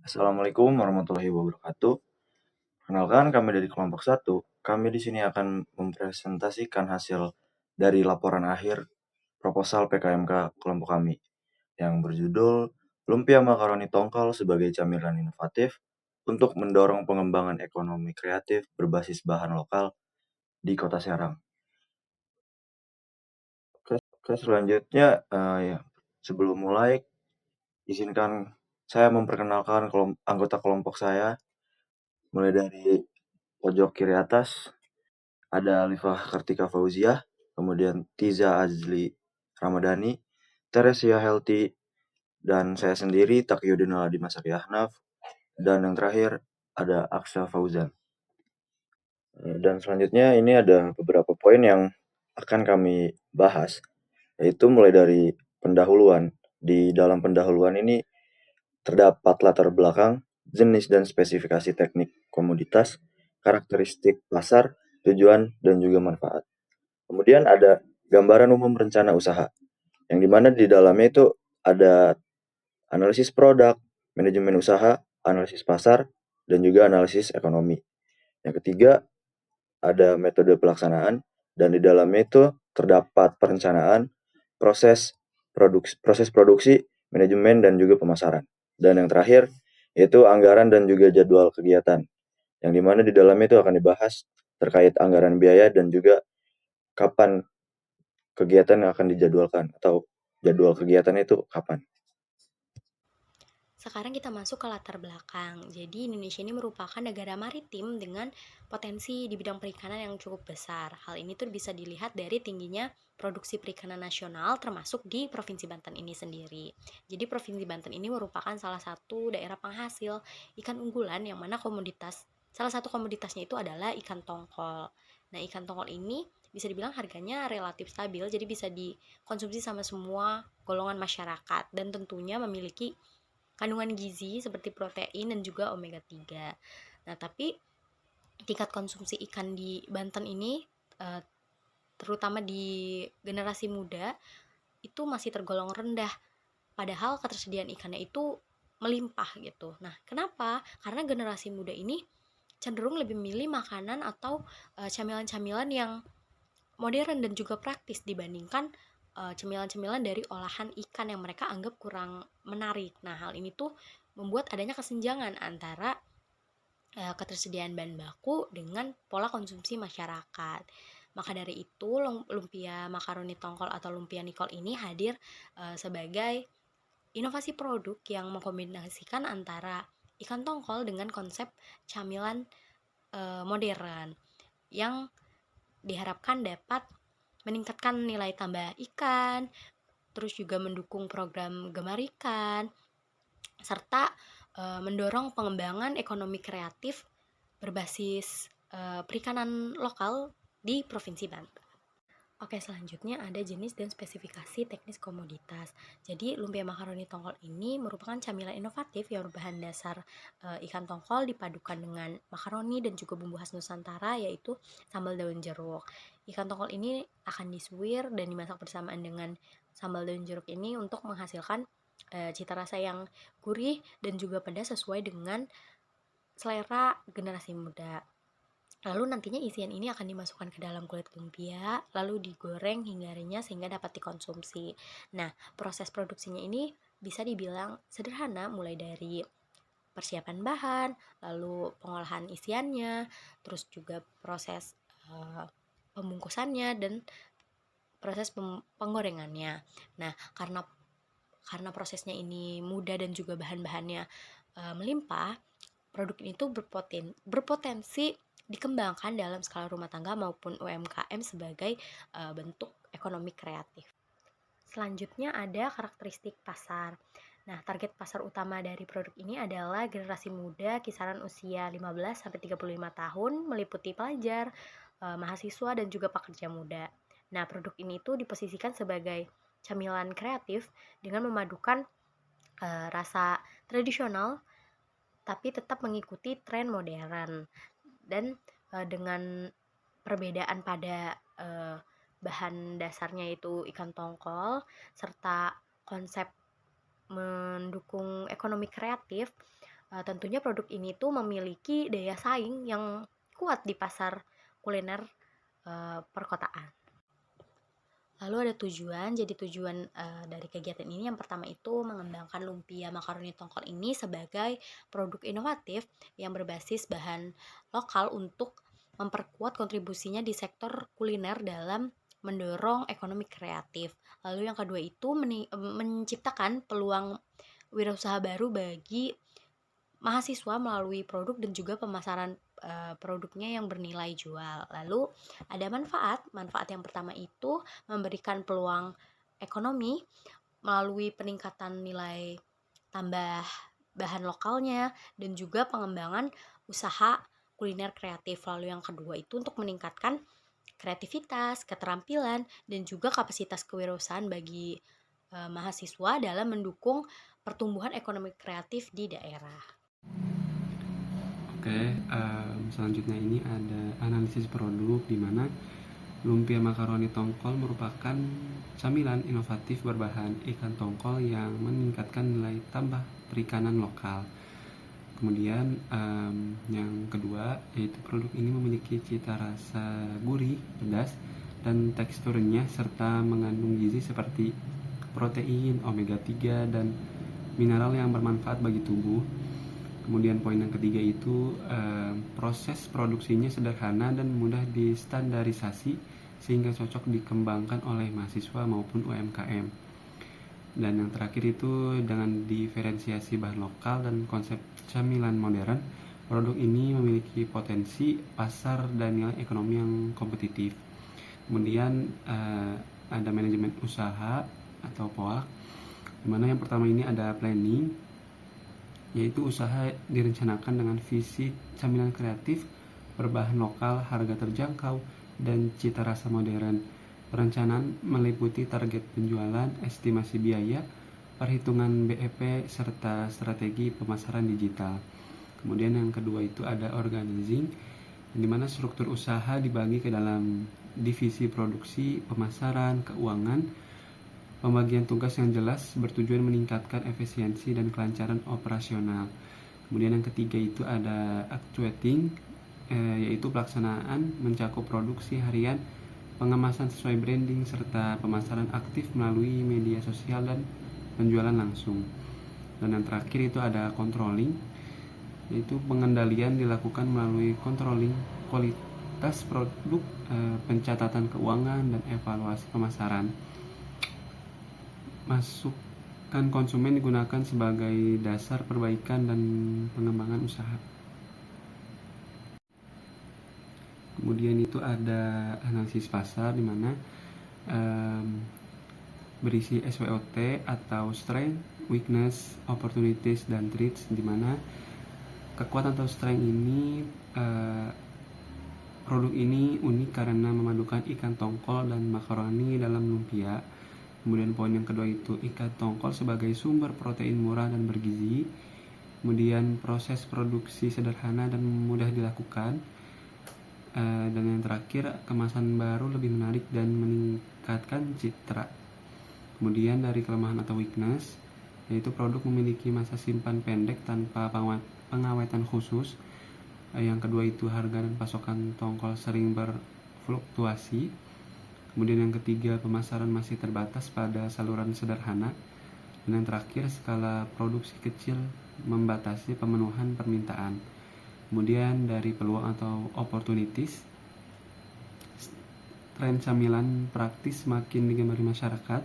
Assalamualaikum warahmatullahi wabarakatuh. Perkenalkan, kami dari kelompok 1. Kami di sini akan mempresentasikan hasil dari laporan akhir proposal PKMK kelompok kami yang berjudul Lumpia Makaroni Tongkol sebagai camilan inovatif untuk mendorong pengembangan ekonomi kreatif berbasis bahan lokal di Kota Serang. Oke, selanjutnya ya, sebelum mulai, izinkan saya memperkenalkan anggota kelompok saya, mulai dari pojok kiri atas ada Alifah Kartika Fauziah, kemudian Tiza Azli Ramadhani, Teresia Healthy, dan saya sendiri Taqiyuddin Aladi Masaki Ahnaf, dan yang terakhir ada Aksa Fauzan. Dan selanjutnya ini ada beberapa poin yang akan kami bahas, yaitu mulai dari pendahuluan. Di dalam pendahuluan ini terdapat latar belakang, jenis dan spesifikasi teknik komoditas, karakteristik pasar, tujuan, dan juga manfaat. Kemudian ada gambaran umum rencana usaha, yang dimana di dalamnya itu ada analisis produk, manajemen usaha, analisis pasar, dan juga analisis ekonomi. Yang ketiga, ada metode pelaksanaan, dan di dalamnya itu terdapat perencanaan, proses produksi, manajemen, dan juga pemasaran. Dan yang terakhir, yaitu anggaran dan juga jadwal kegiatan, yang dimana di dalamnya itu akan dibahas terkait anggaran biaya dan juga kapan kegiatan yang akan dijadwalkan atau jadwal kegiatan itu kapan. Sekarang kita masuk ke latar belakang. Jadi Indonesia ini merupakan negara maritim dengan potensi di bidang perikanan yang cukup besar. Hal ini tuh bisa dilihat dari tingginya produksi perikanan nasional termasuk di Provinsi Banten ini sendiri. Jadi Provinsi Banten ini merupakan salah satu daerah penghasil ikan unggulan yang mana salah satu komoditasnya itu adalah ikan tongkol. Nah, ikan tongkol ini bisa dibilang harganya relatif stabil, jadi bisa dikonsumsi sama semua golongan masyarakat dan tentunya memiliki kandungan gizi seperti protein dan juga omega 3. Nah, tapi tingkat konsumsi ikan di Banten ini terutama di generasi muda itu masih tergolong rendah. Padahal ketersediaan ikannya itu melimpah gitu. Nah, kenapa? Karena generasi muda ini cenderung lebih memilih makanan atau camilan-camilan yang modern dan juga praktis dibandingkan cemilan-cemilan dari olahan ikan yang mereka anggap kurang menarik. Nah, hal ini tuh membuat adanya kesenjangan antara ketersediaan bahan baku dengan pola konsumsi masyarakat. Maka dari itu, lumpia makaroni tongkol atau lumpia nikol ini hadir sebagai inovasi produk yang mengkombinasikan antara ikan tongkol dengan konsep camilan modern yang diharapkan dapat meningkatkan nilai tambah ikan, terus juga mendukung program Gemar Ikan, serta mendorong pengembangan ekonomi kreatif berbasis perikanan lokal di Provinsi Banten. Oke, selanjutnya ada jenis dan spesifikasi teknis komoditas. Jadi, lumpia makaroni tongkol ini merupakan camilan inovatif yang berbahan dasar ikan tongkol dipadukan dengan makaroni dan juga bumbu khas Nusantara yaitu sambal daun jeruk. Ikan tongkol ini akan disuir dan dimasak bersamaan dengan sambal daun jeruk ini untuk menghasilkan cita rasa yang gurih dan juga pedas sesuai dengan selera generasi muda. Lalu nantinya isian ini akan dimasukkan ke dalam kulit lumpia, lalu digoreng hingga renyah sehingga dapat dikonsumsi. Nah, proses produksinya ini bisa dibilang sederhana, mulai dari persiapan bahan, lalu pengolahan isiannya, terus juga proses pembungkusannya dan proses penggorengannya. Nah, karena prosesnya ini mudah dan juga bahan-bahannya melimpah, produk ini tuh berpotensi dikembangkan dalam skala rumah tangga maupun UMKM sebagai bentuk ekonomi kreatif. Selanjutnya ada karakteristik pasar. Nah, target pasar utama dari produk ini adalah generasi muda kisaran usia 15 sampai 35 tahun meliputi pelajar, mahasiswa dan juga pekerja muda. Nah, produk ini tuh diposisikan sebagai camilan kreatif dengan memadukan rasa tradisional tapi tetap mengikuti tren modern dan dengan perbedaan pada bahan dasarnya yaitu ikan tongkol serta konsep mendukung ekonomi kreatif, Tentunya produk ini tuh memiliki daya saing yang kuat di pasar kuliner perkotaan. Lalu ada tujuan, jadi tujuan dari kegiatan ini yang pertama itu mengembangkan lumpia makaroni tongkol ini sebagai produk inovatif yang berbasis bahan lokal untuk memperkuat kontribusinya di sektor kuliner dalam mendorong ekonomi kreatif. Lalu yang kedua itu menciptakan peluang wirausaha baru bagi mahasiswa melalui produk dan juga pemasaran produknya yang bernilai jual. Lalu ada manfaat yang pertama itu memberikan peluang ekonomi melalui peningkatan nilai tambah bahan lokalnya dan juga pengembangan usaha kuliner kreatif. Lalu yang kedua itu untuk meningkatkan kreativitas, keterampilan, dan juga kapasitas kewirausahaan bagi mahasiswa dalam mendukung pertumbuhan ekonomi kreatif di daerah. Oke, selanjutnya ini ada analisis produk di mana lumpia makaroni tongkol merupakan camilan inovatif berbahan ikan tongkol yang meningkatkan nilai tambah perikanan lokal. Kemudian yang kedua yaitu produk ini memiliki cita rasa gurih, pedas, dan teksturnya serta mengandung gizi seperti protein, omega 3, dan mineral yang bermanfaat bagi tubuh. Kemudian poin yang ketiga itu proses produksinya sederhana dan mudah distandarisasi sehingga cocok dikembangkan oleh mahasiswa maupun UMKM. Dan yang terakhir itu dengan diferensiasi bahan lokal dan konsep camilan modern, produk ini memiliki potensi pasar dan nilai ekonomi yang kompetitif. Kemudian ada manajemen usaha atau POAK, dimana yang pertama ini ada planning, yaitu usaha direncanakan dengan visi camilan kreatif, berbahan lokal, harga terjangkau, dan cita rasa modern. Perencanaan meliputi target penjualan, estimasi biaya, perhitungan BEP, serta strategi pemasaran digital. Kemudian yang kedua itu ada organizing, di mana struktur usaha dibagi ke dalam divisi produksi, pemasaran, keuangan. Pembagian tugas yang jelas bertujuan meningkatkan efisiensi dan kelancaran operasional. Kemudian yang ketiga itu ada actuating, yaitu pelaksanaan mencakup produksi harian, pengemasan sesuai branding, serta pemasaran aktif melalui media sosial dan penjualan langsung. Dan yang terakhir itu ada controlling, yaitu pengendalian dilakukan melalui controlling kualitas produk, pencatatan keuangan, dan evaluasi pemasaran. Masukan konsumen digunakan sebagai dasar perbaikan dan pengembangan usaha. Kemudian itu ada analisis pasar di mana berisi SWOT atau strength, weakness, opportunities, dan threats, di mana kekuatan atau strength ini produk ini unik karena memadukan ikan tongkol dan makaroni dalam lumpia. Kemudian poin yang kedua itu ikan tongkol sebagai sumber protein murah dan bergizi. Kemudian proses produksi sederhana dan mudah dilakukan. Dan yang terakhir kemasan baru lebih menarik dan meningkatkan citra. Kemudian dari kelemahan atau weakness, yaitu produk memiliki masa simpan pendek tanpa pengawetan khusus. Yang kedua itu harga dan pasokan tongkol sering berfluktuasi. Kemudian yang ketiga, pemasaran masih terbatas pada saluran sederhana. Dan yang terakhir, skala produksi kecil membatasi pemenuhan permintaan. Kemudian dari peluang atau opportunities, tren camilan praktis makin digemari masyarakat.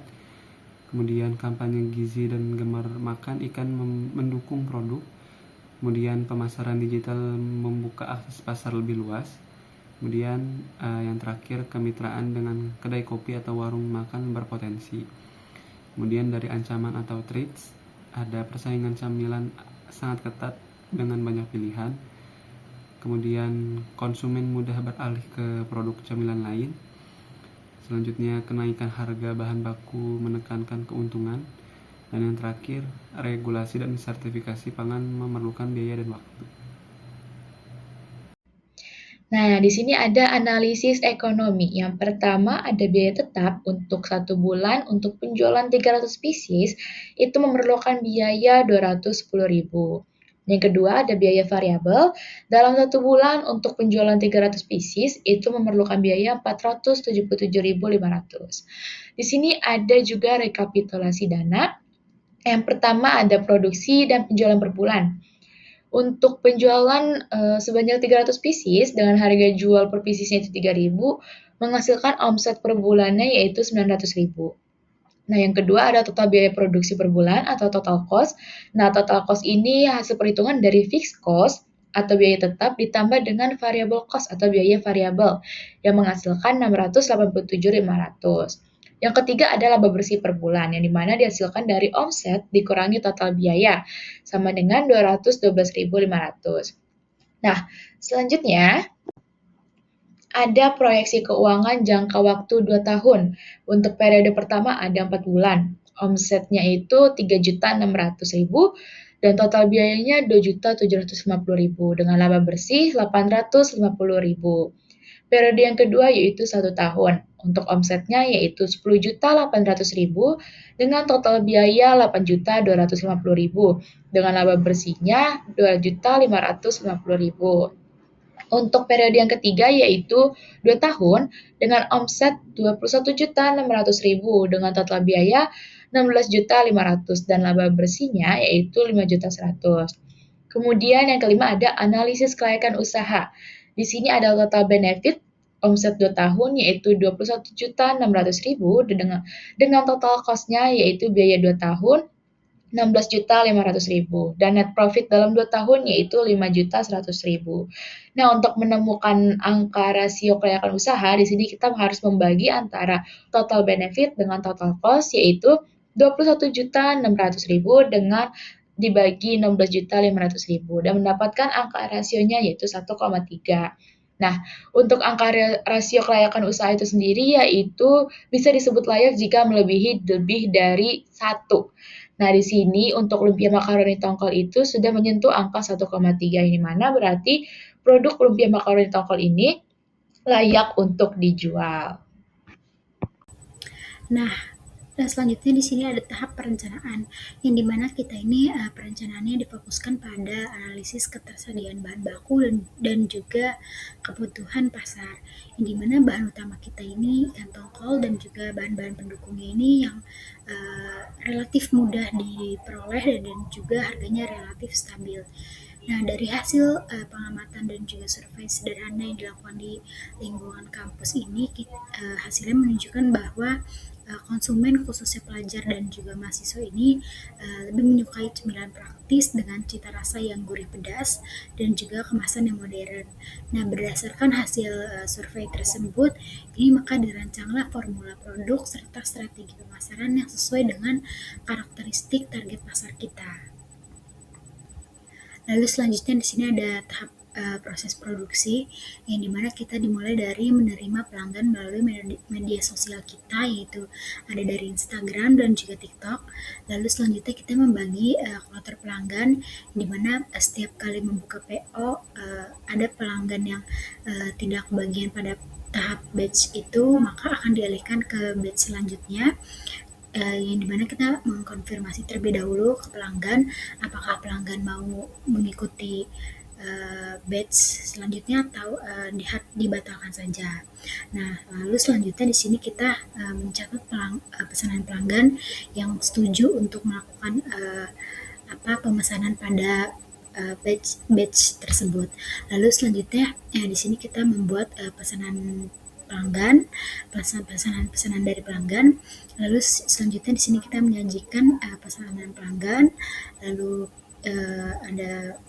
Kemudian kampanye gizi dan gemar makan ikan mendukung produk. Kemudian pemasaran digital membuka akses pasar lebih luas. Kemudian yang terakhir kemitraan dengan kedai kopi atau warung makan berpotensi. Kemudian dari ancaman atau threats, ada persaingan camilan sangat ketat dengan banyak pilihan. Kemudian konsumen mudah beralih ke produk camilan lain. Selanjutnya kenaikan harga bahan baku menekankan keuntungan. Dan yang terakhir, regulasi dan sertifikasi pangan memerlukan biaya dan waktu. Nah, di sini ada analisis ekonomi. Yang pertama ada biaya tetap untuk 1 bulan untuk penjualan 300 pieces itu memerlukan biaya 210.000. Yang kedua ada biaya variabel. Dalam 1 bulan untuk penjualan 300 pieces itu memerlukan biaya 477.500. Di sini ada juga rekapitulasi dana. Yang pertama ada produksi dan penjualan per bulan. Untuk penjualan sebanyak 300 pieces dengan harga jual per piecesnya itu 3.000, menghasilkan omset per bulannya yaitu 900.000. Nah, yang kedua ada total biaya produksi per bulan atau total cost. Nah, total cost ini hasil perhitungan dari fixed cost atau biaya tetap ditambah dengan variable cost atau biaya variabel yang menghasilkan 687.500. Yang ketiga adalah laba bersih per bulan, yang dimana dihasilkan dari omset dikurangi total biaya, sama dengan 212.500. Nah, selanjutnya ada proyeksi keuangan jangka waktu 2 tahun. Untuk periode pertama ada 4 bulan. Omsetnya itu 3.600.000 dan total biayanya 2.750.000 dengan laba bersih 850.000. Periode yang kedua yaitu 1 tahun. Untuk omsetnya yaitu 10.800.000 dengan total biaya 8.250.000 dengan laba bersihnya 2.550.000. Untuk periode yang ketiga yaitu 2 tahun dengan omset 21.600.000 dengan total biaya 16.500.000 dan laba bersihnya yaitu 5.100.000. Kemudian yang kelima ada analisis kelayakan usaha. Di sini ada total benefit omset 2 tahun yaitu 21.600.000 dengan total cost-nya yaitu biaya 2 tahun 16.500.000 dan net profit dalam 2 tahun yaitu 5.100.000. Nah, untuk menemukan angka rasio kelayakan usaha, di sini kita harus membagi antara total benefit dengan total cost yaitu 21.600.000 dengan dibagi 16.500.000 dan mendapatkan angka rasionya yaitu 1,3. Nah, untuk angka rasio kelayakan usaha itu sendiri yaitu bisa disebut layak jika melebihi lebih dari 1. Nah, di sini untuk lumpia makaroni tongkol itu sudah menyentuh angka 1,3, ini mana berarti produk lumpia makaroni tongkol ini layak untuk dijual. Nah, selanjutnya di sini ada tahap perencanaan, yang dimana kita ini perencanaannya difokuskan pada analisis ketersediaan bahan baku dan juga kebutuhan pasar, yang dimana bahan utama kita ini ikan tongkol dan juga bahan-bahan pendukungnya ini yang relatif mudah diperoleh dan juga harganya relatif stabil. Nah, dari hasil pengamatan dan juga survei sederhana yang dilakukan di lingkungan kampus ini, hasilnya menunjukkan bahwa konsumen khususnya pelajar dan juga mahasiswa ini lebih menyukai cemilan praktis dengan cita rasa yang gurih pedas dan juga kemasan yang modern. Nah, berdasarkan hasil survei tersebut, ini maka dirancanglah formula produk serta strategi pemasaran yang sesuai dengan karakteristik target pasar kita. Lalu selanjutnya di sini ada tahap proses produksi, yang dimana kita dimulai dari menerima pelanggan melalui media sosial kita, yaitu ada dari Instagram dan juga TikTok. Lalu selanjutnya kita membagi kloter pelanggan, dimana setiap kali membuka PO ada pelanggan yang tidak kebagian pada tahap batch itu, maka akan dialihkan ke batch selanjutnya, yang dimana kita mengkonfirmasi terlebih dahulu ke pelanggan apakah pelanggan mau mengikuti batch selanjutnya atau dibatalkan saja. Nah, lalu selanjutnya di sini kita mencatat pesanan pelanggan yang setuju untuk melakukan pemesanan pada batch tersebut. Lalu selanjutnya di sini kita membuat pesanan pelanggan, pesanan dari pelanggan. Lalu selanjutnya di sini kita menyajikan pesanan pelanggan. Lalu ada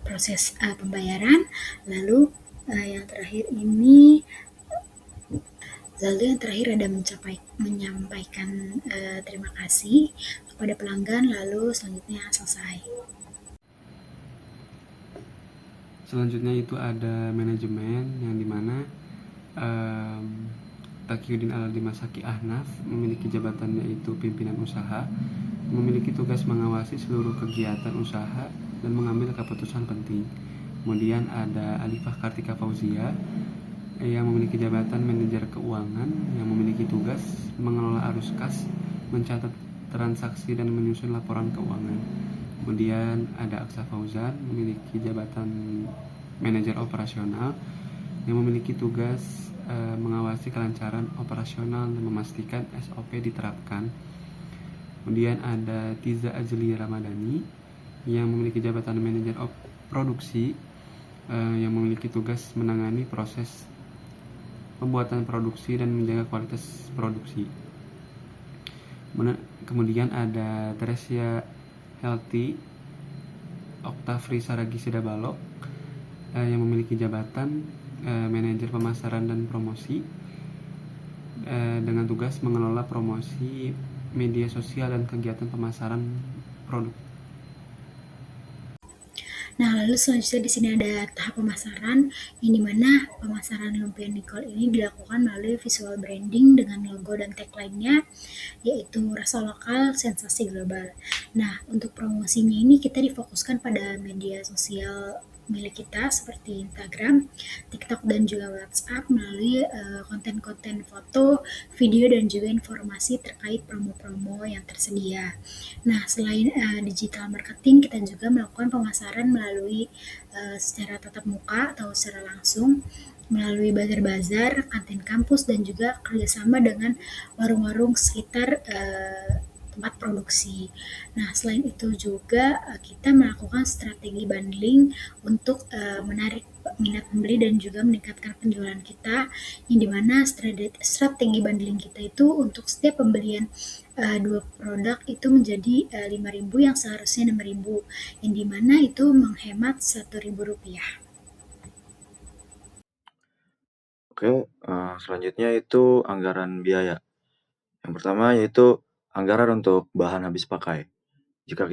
proses pembayaran. Lalu yang terakhir ada menyampaikan terima kasih kepada pelanggan. Lalu selanjutnya selesai. Selanjutnya itu ada manajemen, yang dimana Taqiyuddin Al-Dimasaki Ahnaf memiliki jabatan yaitu pimpinan usaha, memiliki tugas mengawasi seluruh kegiatan usaha dan mengambil keputusan penting. Kemudian ada Alifah Kartika Fauzia yang memiliki jabatan manajer keuangan, yang memiliki tugas mengelola arus kas, mencatat transaksi dan menyusun laporan keuangan. Kemudian ada Aksa Fauzan, memiliki jabatan manajer operasional yang memiliki tugas mengawasi kelancaran operasional dan memastikan SOP diterapkan. Kemudian ada Tiza Ajli Ramadhani yang memiliki jabatan manajer produksi yang memiliki tugas menangani proses pembuatan produksi dan menjaga kualitas produksi. Kemudian ada Teresia Healthy Oktavri Saragi Sidabalok yang memiliki jabatan manajer pemasaran dan promosi dengan tugas mengelola promosi media sosial dan kegiatan pemasaran produk. Nah, lalu selanjutnya di sini ada tahap pemasaran, yang dimana pemasaran lumpia Nicole ini dilakukan melalui visual branding dengan logo dan tagline-nya, yaitu rasa lokal, sensasi global. Nah, untuk promosinya ini kita difokuskan pada media sosial milik kita seperti Instagram, TikTok, dan juga WhatsApp melalui konten-konten foto, video, dan juga informasi terkait promo-promo yang tersedia. Nah, selain digital marketing, kita juga melakukan pemasaran melalui secara tatap muka atau secara langsung melalui bazar-bazar, kantin kampus, dan juga kerjasama dengan warung-warung sekitar tempat produksi. Nah, selain itu juga kita melakukan strategi bundling untuk menarik minat pembeli dan juga meningkatkan penjualan kita, yang dimana strategi bundling kita itu untuk setiap pembelian 2 produk itu menjadi 5.000 yang seharusnya 6.000, yang dimana itu menghemat Rp1.000. Oke, selanjutnya itu anggaran biaya. Yang pertama yaitu anggaran untuk bahan habis pakai. Jika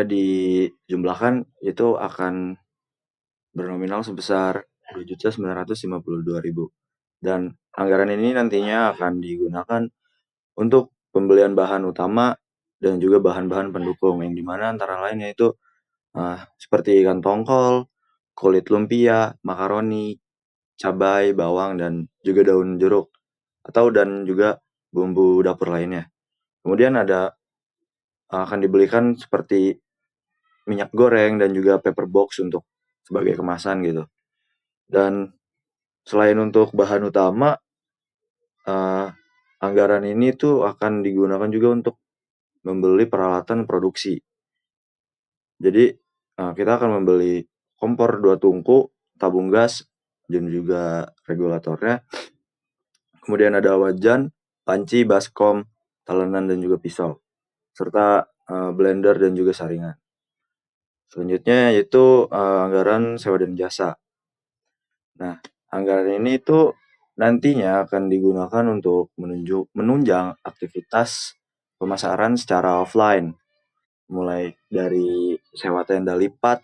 dijumlahkan itu akan bernominal sebesar Rp2.952.000. Dan anggaran ini nantinya akan digunakan untuk pembelian bahan utama dan juga bahan-bahan pendukung, yang dimana antara lain yaitu seperti ikan tongkol, kulit lumpia, makaroni, cabai, bawang, dan juga daun jeruk, dan juga bumbu dapur lainnya. Kemudian akan dibelikan seperti minyak goreng dan juga paper box untuk sebagai kemasan gitu. Dan selain untuk bahan utama, anggaran ini tuh akan digunakan juga untuk membeli peralatan produksi. Jadi kita akan membeli kompor 2 tungku, tabung gas, dan juga regulatornya. Kemudian ada wajan, panci, baskom, talenan, dan juga pisau, serta blender dan juga saringan. Selanjutnya yaitu anggaran sewa dan jasa. Nah, anggaran ini tuh nantinya akan digunakan untuk menunjang aktivitas pemasaran secara offline, mulai dari sewa tenda lipat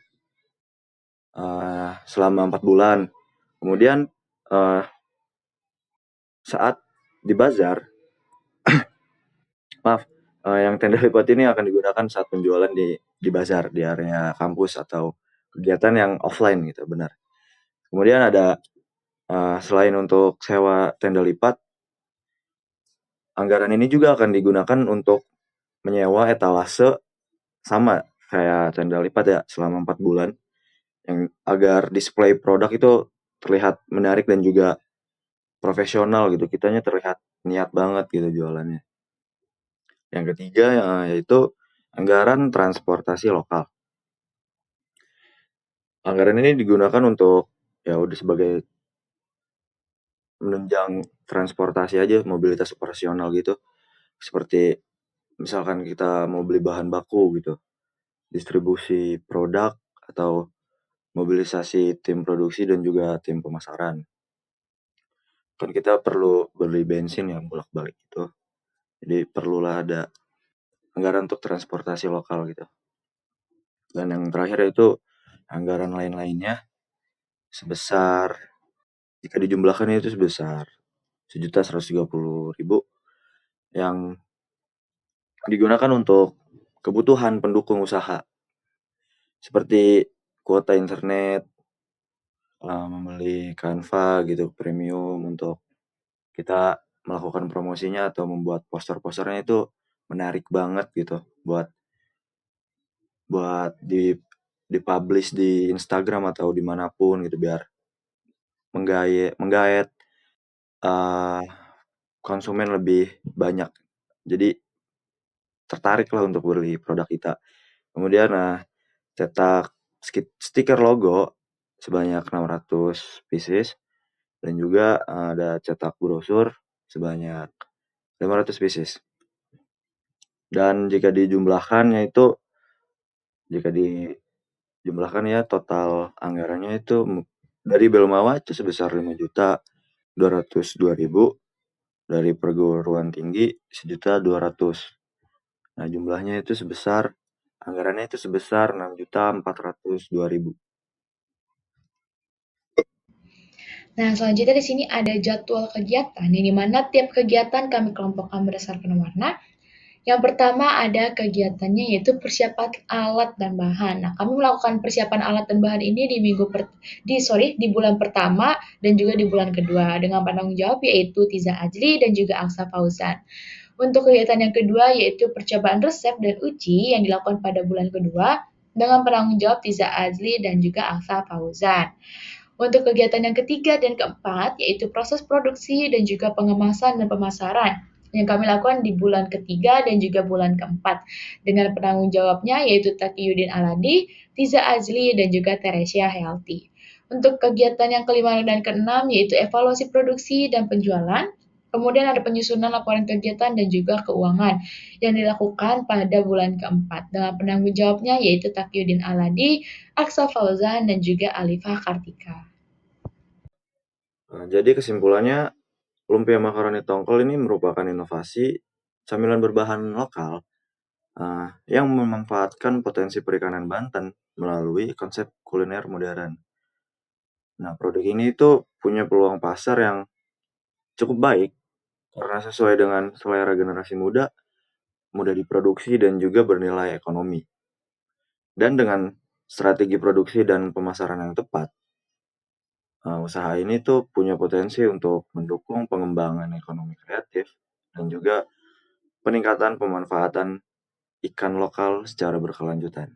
selama 4 bulan. Kemudian saat di bazar, yang tenda lipat ini akan digunakan saat penjualan di bazar, di area kampus atau kegiatan yang offline gitu, benar. Kemudian ada selain untuk sewa tenda lipat, anggaran ini juga akan digunakan untuk menyewa etalase sama kayak tenda lipat ya selama 4 bulan, yang agar display produk itu terlihat menarik dan juga profesional gitu. Kitanya terlihat niat banget gitu jualannya. Yang ketiga yaitu anggaran transportasi lokal. Anggaran ini digunakan untuk ya udah sebagai menunjang transportasi aja, mobilitas operasional gitu. Seperti misalkan kita mau beli bahan baku gitu, distribusi produk, atau mobilisasi tim produksi dan juga tim pemasaran. Kan kita perlu beli bensin yang bolak-balik gitu. Jadi perlulah ada anggaran untuk transportasi lokal gitu. Dan yang terakhir itu anggaran lain-lainnya sebesar, jika dijumlahkan itu sebesar Rp1.130.000 yang digunakan untuk kebutuhan pendukung usaha seperti kuota internet, membeli Canva gitu premium untuk kita melakukan promosinya atau membuat poster-posternya itu menarik banget gitu buat buat dipublish di Instagram atau dimanapun gitu biar menggayat konsumen lebih banyak. Jadi tertarik lah untuk beli produk kita. Kemudian cetak stiker logo sebanyak 600 pieces dan juga ada cetak brosur sebanyak 500 pieces. Dan jika dijumlahkan ya total anggarannya itu dari Belmawa itu sebesar 5.202.000, dari perguruan tinggi 1.200.000. Nah, anggarannya itu sebesar 6.402.000. Nah, selanjutnya di sini ada jadwal kegiatan, yang dimana tiap kegiatan kami kelompokkan berdasarkan warna. Yang pertama ada kegiatannya yaitu persiapan alat dan bahan. Nah, kami melakukan persiapan alat dan bahan ini di bulan pertama dan juga di bulan kedua dengan penanggung jawab yaitu Tiza Ajli dan juga Aksa Fauzan. Untuk kegiatan yang kedua yaitu percobaan resep dan uji yang dilakukan pada bulan kedua dengan penanggung jawab Tiza Ajli dan juga Aksa Fauzan. Untuk kegiatan yang ketiga dan keempat, yaitu proses produksi dan juga pengemasan dan pemasaran yang kami lakukan di bulan ketiga dan juga bulan keempat. Dengan penanggung jawabnya yaitu Taqiyuddin Aladi, Tiza Azli, dan juga Teresia Healthy. Untuk kegiatan yang kelima dan keenam yaitu evaluasi produksi dan penjualan, kemudian ada penyusunan laporan kegiatan dan juga keuangan yang dilakukan pada bulan keempat. Dengan penanggung jawabnya yaitu Taqiyuddin Aladi, Aksa Fauzan, dan juga Alifah Kartika. Jadi kesimpulannya, lumpia makaroni tongkol ini merupakan inovasi camilan berbahan lokal yang memanfaatkan potensi perikanan Banten melalui konsep kuliner modern. Nah, produk ini itu punya peluang pasar yang cukup baik karena sesuai dengan selera generasi muda, mudah diproduksi dan juga bernilai ekonomi. Dan dengan strategi produksi dan pemasaran yang tepat, usaha ini tuh punya potensi untuk mendukung pengembangan ekonomi kreatif dan juga peningkatan pemanfaatan ikan lokal secara berkelanjutan.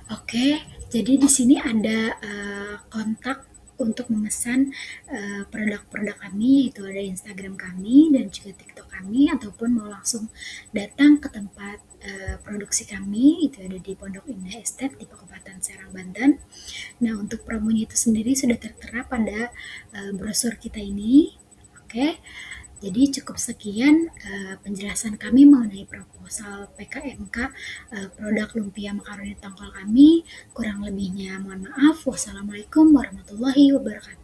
Oke, jadi di sini ada kontak untuk memesan produk-produk kami, itu ada Instagram kami dan juga TikTok kami, ataupun mau langsung datang ke tempat produksi kami, itu ada di Pondok Indah Estate di Kabupaten Serang, Banten. Nah, untuk promonya itu sendiri sudah tertera pada brosur kita ini. Oke. Jadi cukup sekian penjelasan kami mengenai proposal PKMK produk lumpia makaroni tongkol kami. Kurang lebihnya mohon maaf. Wassalamualaikum warahmatullahi wabarakatuh.